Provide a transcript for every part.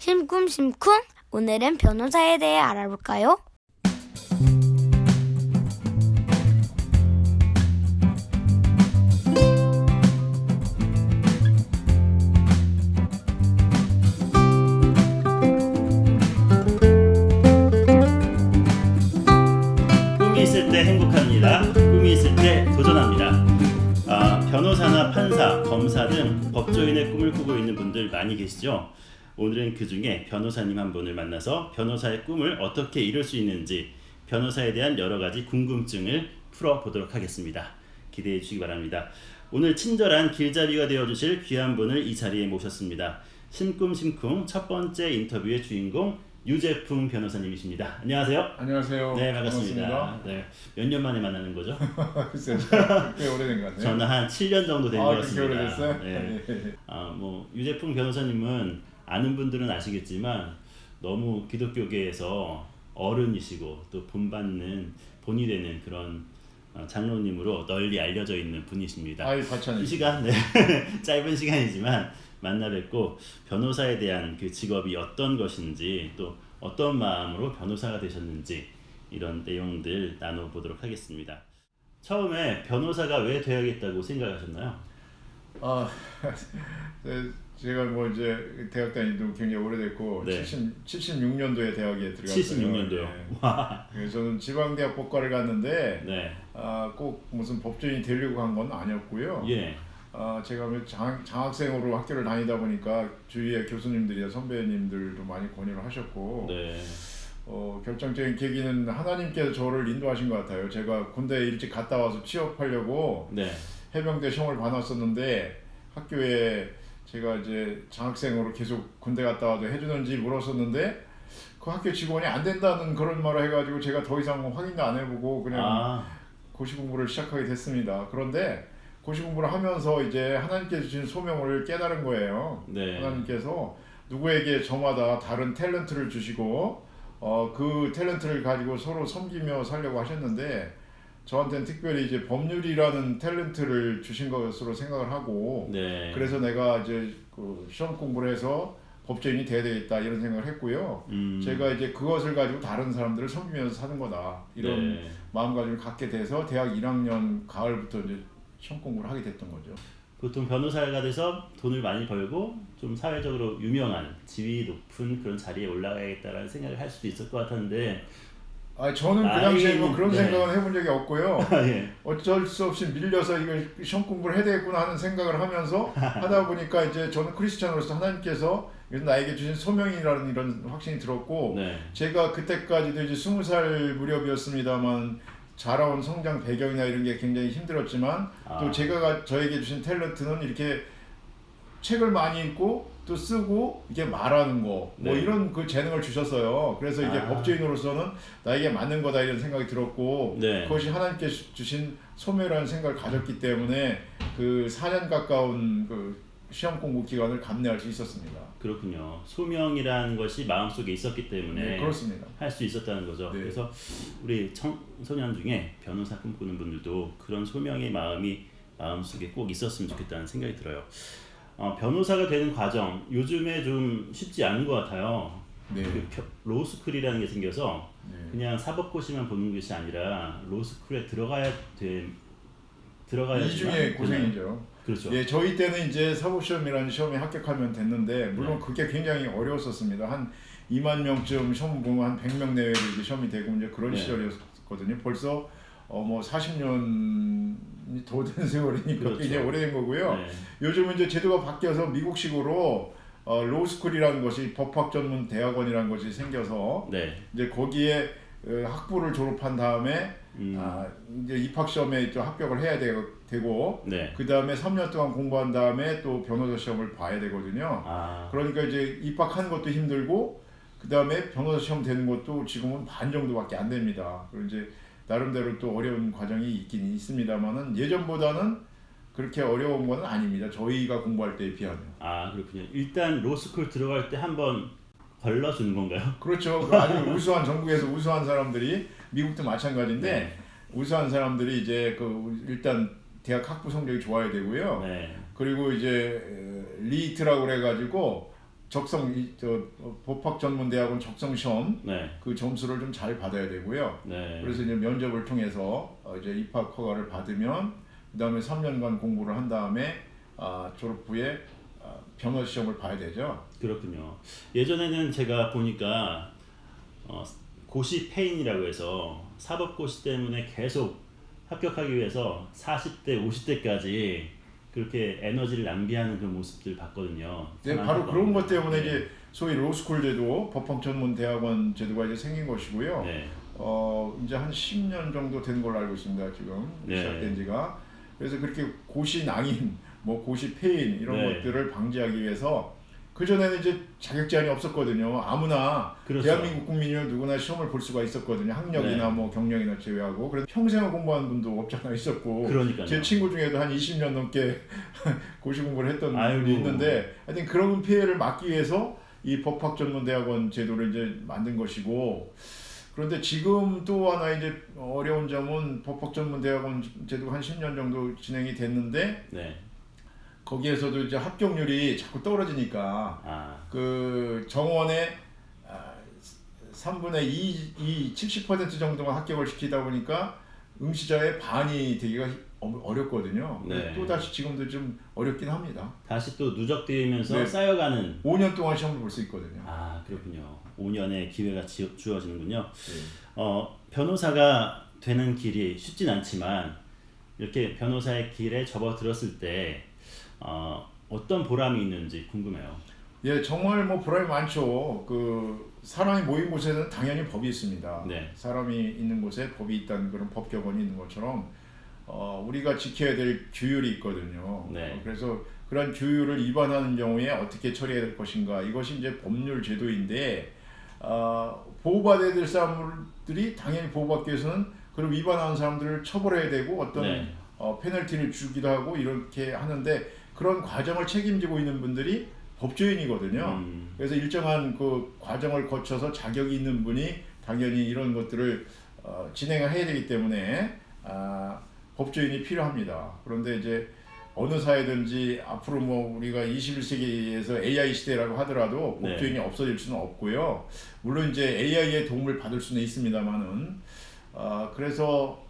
심쿵심쿵 오늘은 변호사에 대해 알아볼까요? 꿈이 있을 때 행복합니다. 꿈이 있을 때 도전합니다. 변호사나 판사, 검사 등 법조인의 꿈을 꾸고 있는 분들 많이 계시죠? 오늘은 그 중에 변호사님 한 분을 만나서 변호사의 꿈을 어떻게 이룰 수 있는지 변호사에 대한 여러 가지 궁금증을 풀어보도록 하겠습니다. 기대해 주시기 바랍니다. 오늘 친절한 길잡이가 되어주실 귀한 분을 이 자리에 모셨습니다. 심쿵심쿵 첫 번째 인터뷰의 주인공 유재풍 변호사님이십니다. 안녕하세요. 안녕하세요. 네, 반갑습니다. 네, 몇 년 만에 만나는 거죠? 글쎄요, 꽤 오래된 것 같네요. 저는 한 7년 정도 된 것 같습니다. 그렇게 오래됐어요? 네. 유재풍 변호사님은 아는 분들은 아시겠지만 너무 기독교계에서 어른이시고 또 본받는 본이 되는 그런 장로님으로 널리 알려져 있는 분이십니다. 과찬이. 이 시간 짧은 시간이지만 만나 뵙고 변호사에 대한 그 직업이 어떤 것인지 또 어떤 마음으로 변호사가 되셨는지 이런 내용들 나눠보도록 하겠습니다. 처음에 변호사가 왜 되어야겠다고 생각하셨나요? 제가 이제 대학 다니도 굉장히 오래됐고 네. 76년도에 대학에 들어갔어요. 76년도요. 네. 와. 그래서 저는 지방대학법과를 갔는데 네. 꼭 무슨 법조인이 되려고 간 건 아니었고요. 예. 제가 장학생으로 학교를 다니다 보니까 주위에 교수님들이나 선배님들도 많이 권유를 하셨고 네. 결정적인 계기는 하나님께서 저를 인도하신 것 같아요. 제가 군대에 일찍 갔다 와서 취업하려고 네. 해병대 시험을 봐놨었는데 학교에 제가 이제 장학생으로 계속 군대 갔다 와도 해주는지 물었었는데 그 학교 직원이 안 된다는 그런 말을 해가지고 제가 더 이상 확인도 안 해보고 그냥 고시 공부를 시작하게 됐습니다. 그런데 고시 공부를 하면서 이제 하나님께서 주신 소명을 깨달은 거예요. 네. 하나님께서 누구에게 저마다 다른 탤런트를 주시고 그 탤런트를 가지고 서로 섬기며 살려고 하셨는데 저한테는 특별히 이제 법률이라는 탤런트를 주신 것으로 생각을 하고 네. 그래서 내가 이제 그 시험 공부를 해서 법조인이 돼야 되겠다 이런 생각을 했고요. 제가 이제 그것을 가지고 다른 사람들을 섬기면서 사는 거다 이런 네. 마음가짐을 갖게 돼서 대학 1학년 가을부터 이제 시험 공부를 하게 됐던 거죠. 보통 변호사가 돼서 돈을 많이 벌고 좀 사회적으로 유명한 지위 높은 그런 자리에 올라가야겠다라는 생각을 할 수도 있을 것 같았는데 저는 그 당시에 뭐 그런 네. 생각은 해본 적이 없고요. 예. 어쩔 수 없이 밀려서 이거 시험 공부를 해야 되겠구나 하는 생각을 하면서 하다 보니까 이제 저는 크리스찬으로서 하나님께서 나에게 주신 소명이라는 이런 확신이 들었고 네. 제가 그때까지도 이제 20살 무렵이었습니다만 자라온 성장 배경이나 이런 게 굉장히 힘들었지만 또 제가 저에게 주신 탤런트는 이렇게 책을 많이 읽고 또 쓰고 이렇게 말하는 거 뭐 네. 이런 그 재능을 주셨어요. 그래서 이게 법조인으로서는 나에게 맞는 거다 이런 생각이 들었고 네. 그것이 하나님께 주신 소명이라는 생각을 가졌기 때문에 그 4년 가까운 그 시험 공부 기간을 감내할 수 있었습니다. 그렇군요. 소명이라는 것이 마음속에 있었기 때문에 네, 그렇습니다. 할 수 있었다는 거죠. 네. 그래서 우리 청소년 중에 변호사 꿈꾸는 분들도 그런 소명의 마음이 마음속에 꼭 있었으면 좋겠다는 생각이 들어요. 변호사가 되는 과정 요즘에 좀 쉽지 않은 것 같아요. 네. 로스쿨이라는 게 생겨서 네. 그냥 사법고시만 보는 것이 아니라 로스쿨에 들어가야 이중에 고생이죠. 그렇죠. 예, 저희 때는 이제 사법시험이라는 시험에 합격하면 됐는데 물론 그게 굉장히 어려웠었습니다. 한 2만 명쯤 시험 보면 한 100명 내외로 이제 시험이 되고 이제 그런 시절이었거든요. 벌써 뭐 40년이 더 된 세월이니까 그렇죠. 굉장히 오래된 거고요. 네. 요즘은 이제 제도가 바뀌어서 미국식으로 로스쿨이라는 것이 법학 전문 대학원이라는 것이 생겨서 네. 이제 거기에 학부를 졸업한 다음에 이제 입학 시험에 또 합격을 해야 되고 네. 그 다음에 3년 동안 공부한 다음에 또 변호사 시험을 봐야 되거든요. 그러니까 이제 입학하는 것도 힘들고 그 다음에 변호사 시험 되는 것도 지금은 반 정도밖에 안 됩니다. 그리고 이제 나름대로 또 어려운 과정이 있긴 있습니다만은 예전보다는 그렇게 어려운 건 아닙니다. 저희가 공부할 때에 비하면. 그렇군요. 일단 로스쿨 들어갈 때 한번 걸러주는 건가요? 그렇죠. 아주 우수한 전국에서 우수한 사람들이 미국도 마찬가지인데 네. 우수한 사람들이 이제 일단 대학 학부 성적이 좋아야 되고요. 네. 그리고 이제 리트라고 그래가지고 법학전문대학원 적성 시험 네. 그 점수를 좀 잘 받아야 되고요. 네. 그래서 이제 면접을 통해서 이제 입학 허가를 받으면 그다음에 3년간 공부를 한 다음에 졸업 후에 변호사 시험을 봐야 되죠. 그렇군요. 예전에는 제가 보니까 고시 폐인이라고 해서 사법고시 때문에 계속 합격하기 위해서 40대, 50대까지 그렇게 에너지를 낭비하는 그런 모습들 봤거든요. 네, 바로 그런 것 때문에 네. 이제 소위 로스쿨 제도, 법학전문대학원 제도가 이제 생긴 것이고요. 네. 이제 한 10년 정도 된 걸로 알고 있습니다. 지금 네. 시작된 지가. 그래서 그렇게 고시 낭인, 뭐 고시 폐인 이런 네. 것들을 방지하기 위해서 그 전에는 이제 자격 제한이 없었거든요. 아무나 그렇죠. 대한민국 국민이면 누구나 시험을 볼 수가 있었거든요. 학력이나 네. 뭐 경력이나 제외하고. 그래서 평생을 공부한 분도 없잖아 있었고. 그러니까요. 제 친구 중에도 한 20년 넘게 고시 공부를 했던 아이고. 분이 있는데, 하여튼 그런 피해를 막기 위해서 이 법학전문대학원 제도를 이제 만든 것이고. 그런데 지금 또 하나 이제 어려운 점은 법학전문대학원 제도가 한 10년 정도 진행이 됐는데. 네. 거기에서도 이제 합격률이 자꾸 떨어지니까 그 정원의 3분의 2, 70% 정도만 합격을 시키다 보니까 응시자의 반이 되기가 어렵거든요. 네. 또 다시 지금도 좀 어렵긴 합니다. 다시 또 누적되면서 네. 쌓여가는 5년 동안 시험을 볼 수 있거든요. 그렇군요. 5년의 기회가 주어지는군요. 네. 변호사가 되는 길이 쉽진 않지만 이렇게 변호사의 길에 접어들었을 때 어떤 보람이 있는지 궁금해요. 예, 정말 뭐 보람이 많죠. 그 사람이 모인 곳에는 당연히 법이 있습니다. 네. 사람이 있는 곳에 법이 있다는 그런 법격언이 있는 것처럼 우리가 지켜야 될 규율이 있거든요. 네. 그래서 그런 규율을 위반하는 경우에 어떻게 처리해야 될 것인가, 이것이 이제 법률 제도인데 보호받아야 될 사람들이 당연히 보호받기 위해서는 그걸 위반하는 사람들을 처벌해야 되고 어떤 네. 페널티를 주기도 하고 이렇게 하는데, 그런 과정을 책임지고 있는 분들이 법조인이거든요. 그래서 일정한 그 과정을 거쳐서 자격이 있는 분이 당연히 이런 것들을 진행을 해야 되기 때문에 법조인이 필요합니다. 그런데 이제 어느 사회든지 앞으로 뭐 우리가 21세기에서 AI 시대라고 하더라도 법조인이 네. 없어질 수는 없고요. 물론 이제 AI의 도움을 받을 수는 있습니다만은 그래서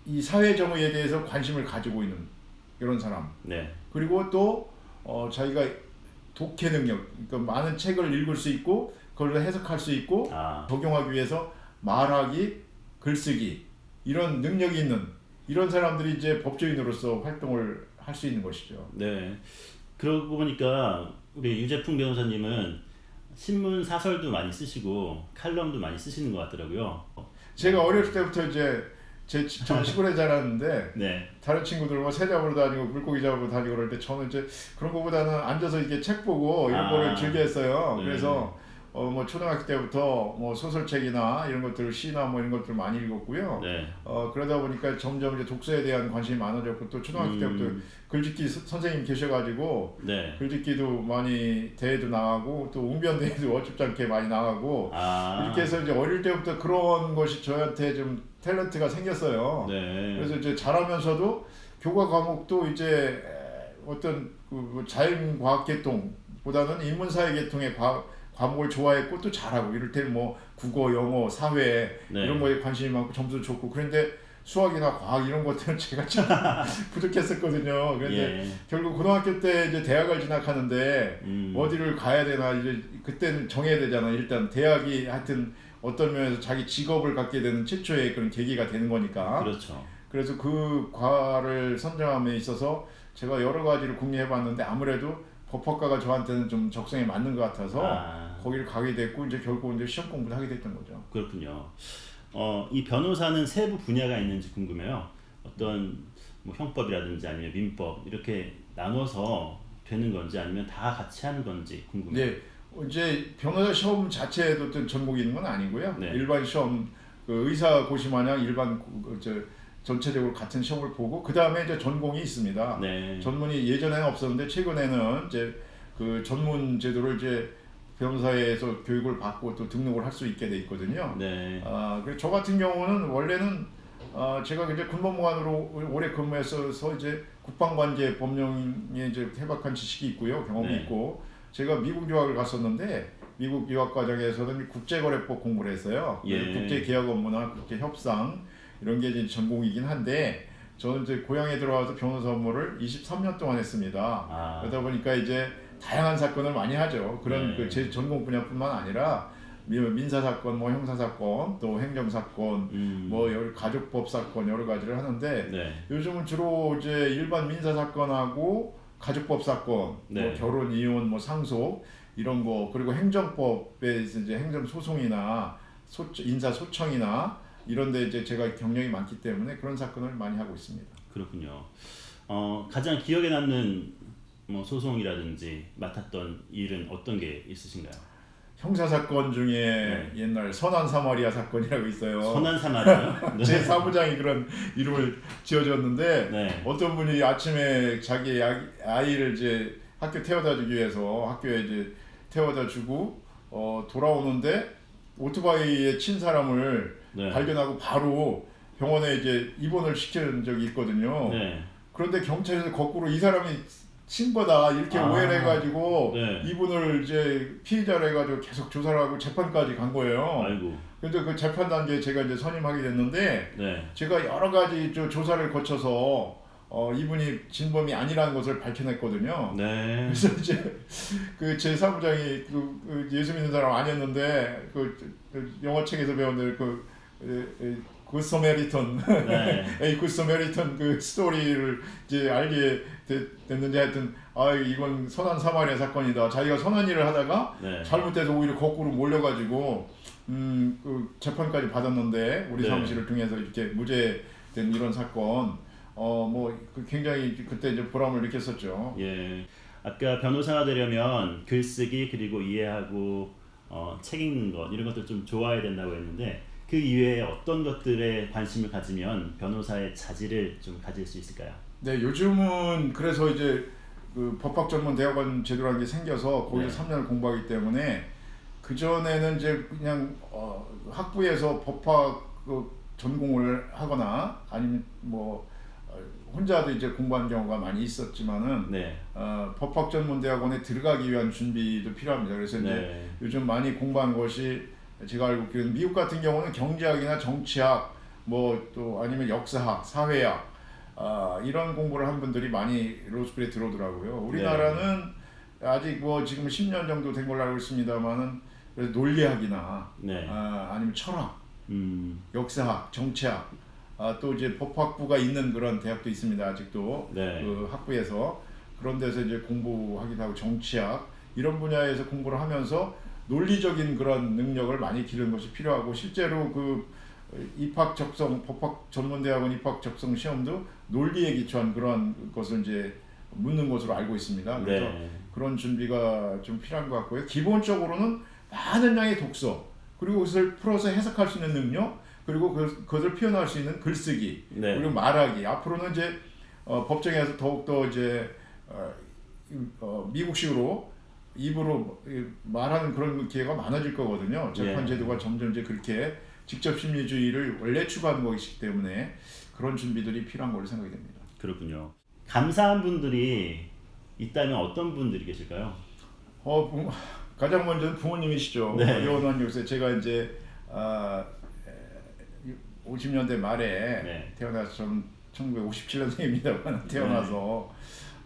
이 사회 정의에 대해서 관심을 가지고 있는 이런 사람. 네. 그리고 또 자기가 독해 능력, 그러니까 많은 책을 읽을 수 있고 그걸 해석할 수 있고 적용하기 위해서 말하기, 글쓰기 이런 능력이 있는 이런 사람들이 이제 법조인으로서 활동을 할 수 있는 것이죠. 네. 그러고 보니까 우리 유재풍 변호사님은 신문 사설도 많이 쓰시고 칼럼도 많이 쓰시는 것 같더라고요. 제가 어렸을 때부터 이제 저 시골에 자랐는데 네. 다른 친구들 뭐 새 잡으러 다니고 물고기 잡으러 다니고 그럴 때 저는 이제 그런 거보다는 앉아서 이렇게 책 보고 이런 거를 즐겨 했어요. 네. 그래서 뭐 초등학교 때부터 뭐 소설책이나 이런 것들, 시나 뭐 이런 것들 많이 읽었고요. 네. 그러다 보니까 점점 이제 독서에 대한 관심이 많아졌고, 또 초등학교 때부터 글짓기 선생님 계셔가지고 네. 글짓기도 많이 대회도 나가고 또 웅변 대회도 어줍지 않게 많이 나가고 이렇게 해서 이제 어릴 때부터 그런 것이 저한테 좀 탤런트가 생겼어요. 네. 그래서 이제 잘하면서도 교과 과목도 이제 어떤 그 자연과학 계통보다는 인문사회 계통의 과목을 좋아했고 또 잘하고, 이럴 때는 뭐 국어, 영어, 사회 이런 거에 관심이 많고 점수도 좋고, 그런데 수학이나 과학 이런 것들은 제가 참 부족했었거든요. 그런데 결국 고등학교 때 이제 대학을 진학하는데 어디를 가야 되나 이제 그때는 정해야 되잖아. 일단 대학이 하여튼 어떤 면에서 자기 직업을 갖게 되는 최초의 그런 계기가 되는 거니까. 그렇죠. 그래서 그 과를 선정함에 있어서 제가 여러 가지를 궁리해봤는데 아무래도 법학과가 저한테는 좀 적성에 맞는 것 같아서 거기를 가게 됐고, 이제 결국 이제 시험 공부를 하게 됐던 거죠. 그렇군요. 이 변호사는 세부 분야가 있는지 궁금해요. 어떤 뭐 형법이라든지 아니면 민법 이렇게 나눠서 되는 건지 아니면 다 같이 하는 건지 궁금해요. 네, 이제 변호사 시험 자체에도 어떤 전공이 있는 건 아니고요. 네. 일반 시험, 그 의사 고시 마냥 일반 전체적으로 같은 시험을 보고 그 다음에 이제 전공이 있습니다. 네. 전문이 예전에는 없었는데 최근에는 이제 그 전문 제도를 이제 변호사에서 교육을 받고 또 등록을 할 수 있게 돼 있거든요. 네. 그래서 저 같은 경우는 원래는 제가 이제 군법무관으로 오래 근무해서 이제 국방관제 법령에 이제 해박한 지식이 있고요, 경험이 네. 있고, 제가 미국 유학을 갔었는데 미국 유학 과정에서는 국제거래법 공부를 했어요. 예. 국제계약 업무나 국제협상 이런 게 이제 전공이긴 한데 저는 이제 고향에 들어와서 변호사 업무를 23년 동안 했습니다. 그러다 보니까 이제 다양한 사건을 많이 하죠. 그런 네. 그 제 전공 분야뿐만 아니라 민사 사건, 뭐 형사 사건, 또 행정 사건, 뭐 여러 가족법 사건 여러 가지를 하는데 네. 요즘은 주로 이제 일반 민사 사건하고 가족법 사건, 네. 뭐 결혼, 이혼, 뭐 상속 이런 거, 그리고 행정법에 이제 행정 소송이나 인사 소청이나 이런데 이제 제가 경력이 많기 때문에 그런 사건을 많이 하고 있습니다. 그렇군요. 가장 기억에 남는 뭐 소송이라든지 맡았던 일은 어떤 게 있으신가요? 형사 사건 중에 네. 옛날 선한 사마리아 사건이라고 있어요. 선한 사마리아요? 네. 제 사무장이 그런 이름을 지어줬는데 네. 어떤 분이 아침에 자기 아이를 이제 학교 태워다 주기 위해서 학교에 이제 태워다 주고 돌아오는데 오토바이에 친 사람을 네. 발견하고 바로 병원에 이제 입원을 시킨 적이 있거든요. 네. 그런데 경찰에서 거꾸로 이 사람이 친 거다 이렇게 오해를 해가지고 네. 이분을 이제 피의자로 해가지고 계속 조사를 하고 재판까지 간 거예요. 아이고. 근데 그 재판 단계에 제가 이제 선임하게 됐는데 네. 제가 여러 가지 조사를 거쳐서 이분이 진범이 아니라는 것을 밝혀냈거든요. 네. 그래서 이제 그 제 사무장이 그 예수 믿는 사람 아니었는데 그 영어책에서 배운 굿 서메리턴 네. 굿 서메리턴 그 스토리를 이제 알게 됐는데 하여튼 이건 선한 사마리아 사건이다. 자기가 선한 일을 하다가 네. 잘못돼서 오히려 거꾸로 몰려가지고 그 재판까지 받았는데 우리 네. 사무실을 통해서 이렇게 무죄된 이런 사건 굉장히 그때 이제 보람을 느꼈었죠. 예. 아까 변호사가 되려면 글쓰기 그리고 이해하고 책 읽는 것 이런 것들 좀 좋아야 된다고 했는데 그 이외에 어떤 것들에 관심을 가지면 변호사의 자질을 좀 가질 수 있을까요? 네, 요즘은 그래서 이제 그 법학전문대학원 제도라는 게 생겨서 거기서 네. 3년을 공부하기 때문에 그 전에는 이제 그냥 학부에서 법학 전공을 하거나 아니면 뭐 혼자도 이제 공부한 경우가 많이 있었지만은 네. 법학전문대학원에 들어가기 위한 준비도 필요합니다. 그래서 이제 네. 요즘 많이 공부한 것이 제가 알고 있기로는 미국 같은 경우는 경제학이나 정치학 뭐 또 아니면 역사학, 사회학 이런 공부를 한 분들이 많이 로스쿨에 들어오더라고요. 우리나라는 아직 뭐 지금 10년 정도 된 걸로 알고 있습니다만은 그래서 논리학이나 네. 아니면 철학, 역사학, 정치학 또 이제 법학부가 있는 그런 대학도 있습니다. 아직도 네. 그 학부에서 그런 데서 이제 공부하기도 하고 정치학 이런 분야에서 공부를 하면서 논리적인 그런 능력을 많이 기르는 것이 필요하고 실제로 그 입학 적성 법학 전문대학원 입학 적성 시험도 논리에 기초한 그런 것을 이제 묻는 것으로 알고 있습니다. 그래서 네. 그런 준비가 좀 필요한 것 같고요. 기본적으로는 많은 양의 독서 그리고 그것을 풀어서 해석할 수 있는 능력 그리고 그것을 표현할 수 있는 글쓰기 네. 그리고 말하기 앞으로는 이제 법정에서 더욱더 이제 미국식으로 입으로 말하는 그런 기회가 많아질 거거든요. 재판 제도가 점점 이제 그렇게 직접 심리주의를 원래 추구하는 것이기 때문에 그런 준비들이 필요한 걸로 생각이 됩니다. 그렇군요. 감사한 분들이 있다면 어떤 분들이 계실까요? 가장 먼저는 부모님이시죠. 네. 어려운 요새 제가 이제 50년대 말에 태어나서 저는 1957년생입니다만 태어나서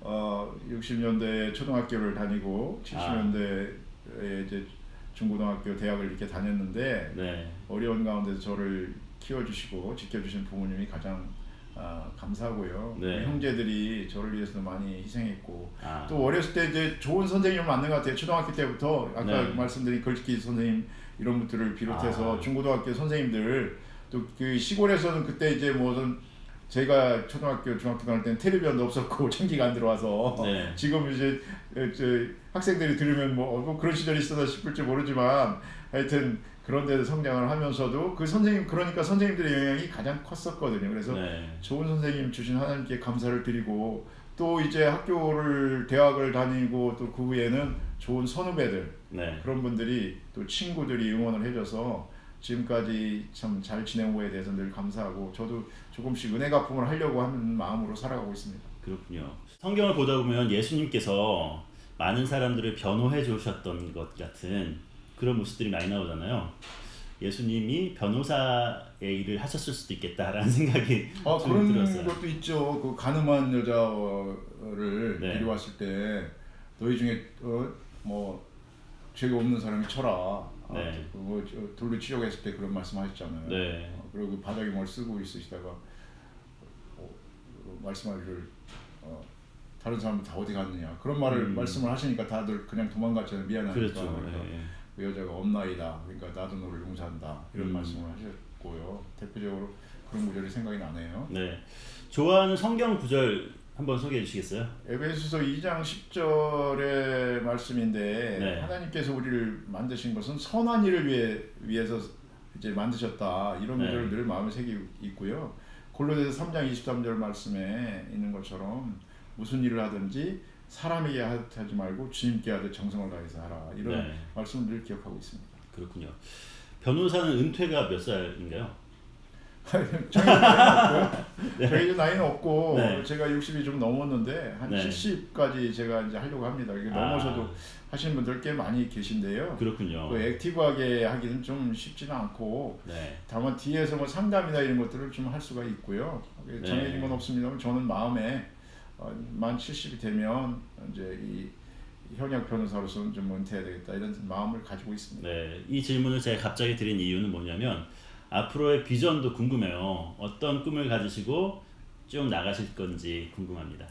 60년대 초등학교를 다니고 70년대에 이제 중고등학교, 대학을 이렇게 다녔는데 어려운 가운데서 저를 키워주시고 지켜주신 부모님이 가장 감사하고요. 우리 형제들이 저를 위해서도 많이 희생했고 또 어렸을 때 이제 좋은 선생님을 만난 것 같아요. 초등학교 때부터 아까 말씀드린 글짓기 선생님 이런 분들을 비롯해서 중고등학교 선생님들 또 그 시골에서는 그때 이제 무슨 제가 초등학교, 중학교 다닐 때는 텔레비전도 없었고 전기가 안 들어와서 지금 이제 학생들이 들으면 뭐 그런 시절이 있었나 싶을지 모르지만 하여튼 그런 데서 성장을 하면서도 그 선생님 그러니까 선생님들의 영향이 가장 컸었거든요. 그래서 좋은 선생님 주신 하나님께 감사를 드리고 또 이제 학교를 대학을 다니고 또 그 후에는 좋은 선후배들 그런 분들이 또 친구들이 응원을 해줘서 지금까지 참 잘 지내온 거에 대해서 늘 감사하고 저도 조금씩 은혜 갚음을 하려고 하는 마음으로 살아가고 있습니다. 그렇군요. 성경을 보다 보면 예수님께서 많은 사람들을 변호해 주셨던 것 같은 그런 모습들이 많이 나오잖아요. 예수님이 변호사의 일을 하셨을 수도 있겠다라는 생각이 좀 그런 들었어요. 것도 있죠. 그 가늠한 여자를 네. 데려왔을 때 너희 중에 뭐 죄가 없는 사람이 쳐라. 네. 돌로 치려고 했을 때 그런 말씀하셨잖아요. 네. 그리고 바닥에 뭘 쓰고 있으시다가 말씀하기를 다른 사람은 다 어디 갔느냐 그런 말을 말씀을 하시니까 다들 그냥 도망갔잖아요. 미안하니까. 그렇죠. 그러니까 네. 그 여자가 없나이다. 그러니까 나도 너를 용서한다. 이런 말씀을 하셨고요. 대표적으로 그런 구절이 생각이 나네요. 네. 좋아하는 성경 구절 한번 소개해 주시겠어요? 에베소서 2장 10절의 말씀인데 네. 하나님께서 우리를 만드신 것은 선한 일을 위해서 이제 만드셨다. 이런 네. 구절을 늘 마음에 새기고 있고요. 골로새서 3장 23절 말씀에 있는 것처럼 무슨 일을 하든지 사람에게 하지 말고 주님께 하듯 정성을 다해서 하라. 이런 네. 말씀을 늘 기억하고 있습니다. 그렇군요. 변호사는 은퇴가 몇 살인가요? 저희는 나이는 없고요. 저희도 나이는 없고 네. 제가 60이 좀 넘었는데 한 네. 70까지 제가 이제 하려고 합니다. 이게 넘어서도 하시는 분들 꽤 많이 계신데요. 그렇군요. 그 액티브하게 하기는 좀 쉽지는 않고 네. 다만 뒤에서 뭐 상담이나 이런 것들을 좀 할 수가 있고요. 정해진 건 없습니다만 저는 마음에 만 70이 되면 이제 이 현역 변호사로서는 좀 은퇴해야 되겠다 이런 마음을 가지고 있습니다. 네. 이 질문을 제가 갑자기 드린 이유는 뭐냐면 앞으로의 비전도 궁금해요. 어떤 꿈을 가지시고 쭉 나가실 건지 궁금합니다.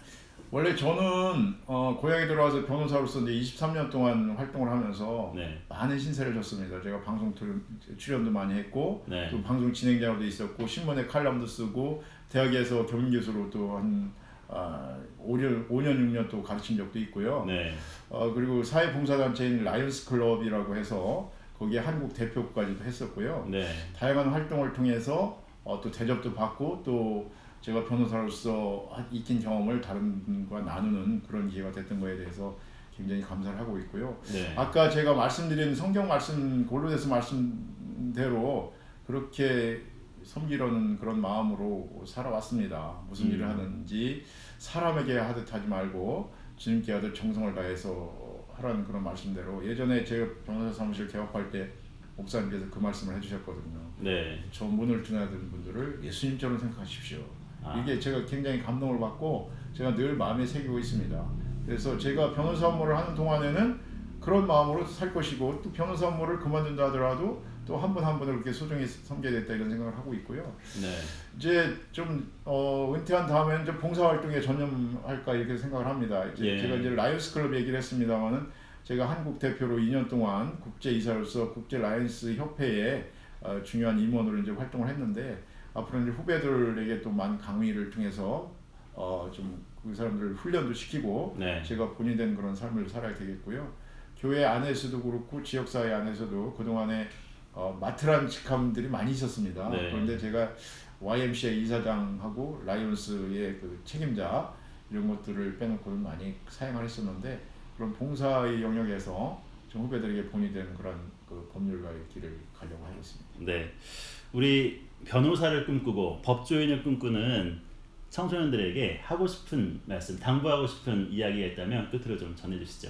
원래 저는 고향에 들어와서 변호사로서 이제 23년 동안 활동을 하면서 네. 많은 신세를 졌습니다. 제가 방송 출연도 많이 했고 네. 또 방송 진행자로도 있었고 신문에 칼럼도 쓰고 대학에서 교민교수로 또 한 5년 6년 또 가르친 적도 있고요. 네. 그리고 사회봉사단체인 라이언스 클럽이라고 해서 거기에 한국 대표까지도 했었고요. 네. 다양한 활동을 통해서 또 대접도 받고 또 제가 변호사로서 익힌 경험을 다른 분과 나누는 그런 기회가 됐던 거에 대해서 굉장히 감사를 하고 있고요. 네. 아까 제가 말씀드린 성경 말씀 골로새서 말씀대로 그렇게 섬기려는 그런 마음으로 살아왔습니다. 무슨 일을 하든지 사람에게 하듯 하지 말고 주님께 하듯 정성을 다해서 하라는 그런 말씀대로 예전에 제가 변호사 사무실 개업할 때 목사님께서 그 말씀을 해주셨거든요. 네. 저 문을 드나드는 분들을 예수님처럼 생각하십시오. 이게 제가 굉장히 감동을 받고 제가 늘 마음에 새기고 있습니다. 그래서 제가 변호사 업무를 하는 동안에는 그런 마음으로 살 것이고 또 변호사 업무를 그만둔다 하더라도 또 한 분 한 분을 그렇게 소중히 섬겨야 겠다 이런 생각을 하고 있고요. 네. 이제 좀 은퇴한 다음에는 이제 봉사활동에 전념할까 이렇게 생각을 합니다. 이제 제가 이제 라이언스 클럽 얘기를 했습니다만은 제가 한국 대표로 2년 동안 국제 이사로서 국제 라이언스 협회에 중요한 임원으로 이제 활동을 했는데 앞으로 이제 후배들에게 또 많은 강의를 통해서 좀 그 사람들 훈련도 시키고 네. 제가 본인된 그런 삶을 살아야 되겠고요. 교회 안에서도 그렇고 지역사회 안에서도 그동안에 마트란 직함들이 많이 있었습니다. 네. 그런데 제가 YMCA 이사장하고 라이온스의 그 책임자 이런 것들을 빼놓고는 많이 사용을 했었는데 그런 봉사의 영역에서 좀 후배들에게 본이 되는 그런 그 법률가의 길을 가려고 하겠습니다. 네. 우리 변호사를 꿈꾸고 법조인을 꿈꾸는 청소년들에게 하고 싶은 말씀, 당부하고 싶은 이야기가 있다면 끝으로 좀 전해주시죠.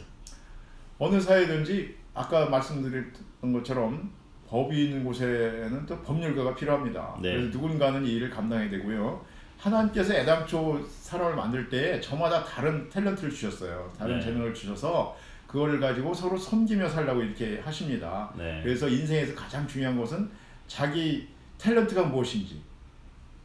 어느 사회든지 아까 말씀드렸던 것처럼 법이 있는 곳에는 또 법률가가 필요합니다. 네. 그래서 누군가는 이 일을 감당해야 되고요. 하나님께서 애당초 사람을 만들 때 저마다 다른 탤런트를 주셨어요. 다른 네. 재능을 주셔서 그거를 가지고 서로 섬기며 살라고 이렇게 하십니다. 네. 그래서 인생에서 가장 중요한 것은 자기 탤런트가 무엇인지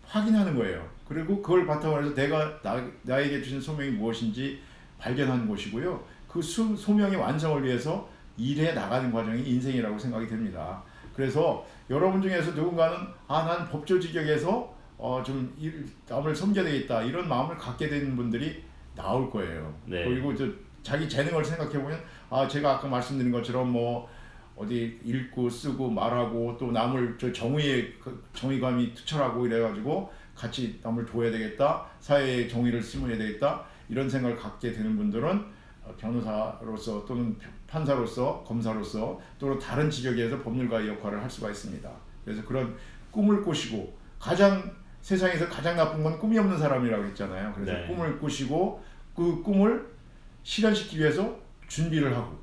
확인하는 거예요. 그리고 그걸 바탕으로 해서 내가 나에게 주신 소명이 무엇인지 발견하는 것이고요. 그 소명의 완성을 위해서 일해 나가는 과정이 인생이라고 생각이 됩니다. 그래서 여러분 중에서 누군가는 난 법조직역에서 좀 남을 섬겨야 되겠다 이런 마음을 갖게 되는 분들이 나올 거예요. 네. 그리고 자기 재능을 생각해 보면 제가 아까 말씀드린 것처럼 뭐 어디 읽고 쓰고 말하고 또 남을 정의감이 투철하고 이래가지고 같이 남을 도와야 되겠다, 사회에 정의를 심어야 되겠다 이런 생각을 갖게 되는 분들은 변호사로서 또는 판사로서 검사로서 또는 다른 직역에서 법률가의 역할을 할 수가 있습니다. 그래서 그런 꿈을 꾸시고 세상에서 가장 나쁜 건 꿈이 없는 사람이라고 했잖아요. 그래서 네. 꿈을 꾸시고 그 꿈을 실현시키기 위해서 준비를 하고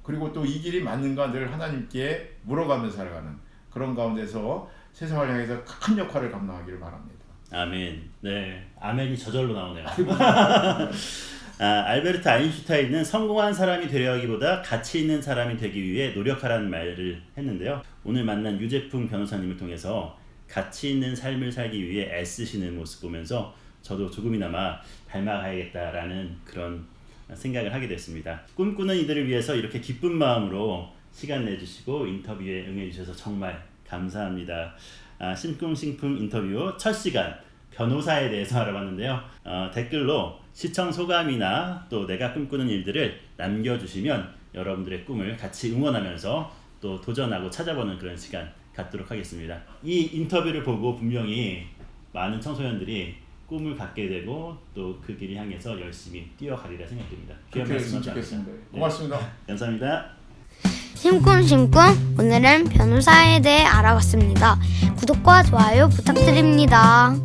그리고 또 이 길이 맞는가 늘 하나님께 물어가며 살아가는 그런 가운데서 세상을 향해서 큰 역할을 감당하기를 바랍니다. 아멘. 네, 아멘이 저절로 나오네요. 알베르트 아인슈타인은 성공한 사람이 되려 하기보다 가치 있는 사람이 되기 위해 노력하라는 말을 했는데요. 오늘 만난 유재풍 변호사님을 통해서 가치 있는 삶을 살기 위해 애쓰시는 모습 보면서 저도 조금이나마 닮아가야겠다라는 그런 생각을 하게 됐습니다. 꿈꾸는 이들을 위해서 이렇게 기쁜 마음으로 시간 내주시고 인터뷰에 응해주셔서 정말 감사합니다. 심쿵심쿵 인터뷰 첫 시간 변호사에 대해서 알아봤는데요. 댓글로 시청 소감이나 또 내가 꿈꾸는 일들을 남겨주시면 여러분들의 꿈을 같이 응원하면서 또 도전하고 찾아보는 그런 시간 갖도록 하겠습니다. 이 인터뷰를 보고 분명히 많은 청소년들이 꿈을 갖게 되고 또 그 길을 향해서 열심히 뛰어가리라 생각됩니다. 그렇게 했으면 좋겠습니다. 고맙습니다. 네, 감사합니다. 심쿵심쿵 오늘은 변호사에 대해 알아봤습니다. 구독과 좋아요 부탁드립니다.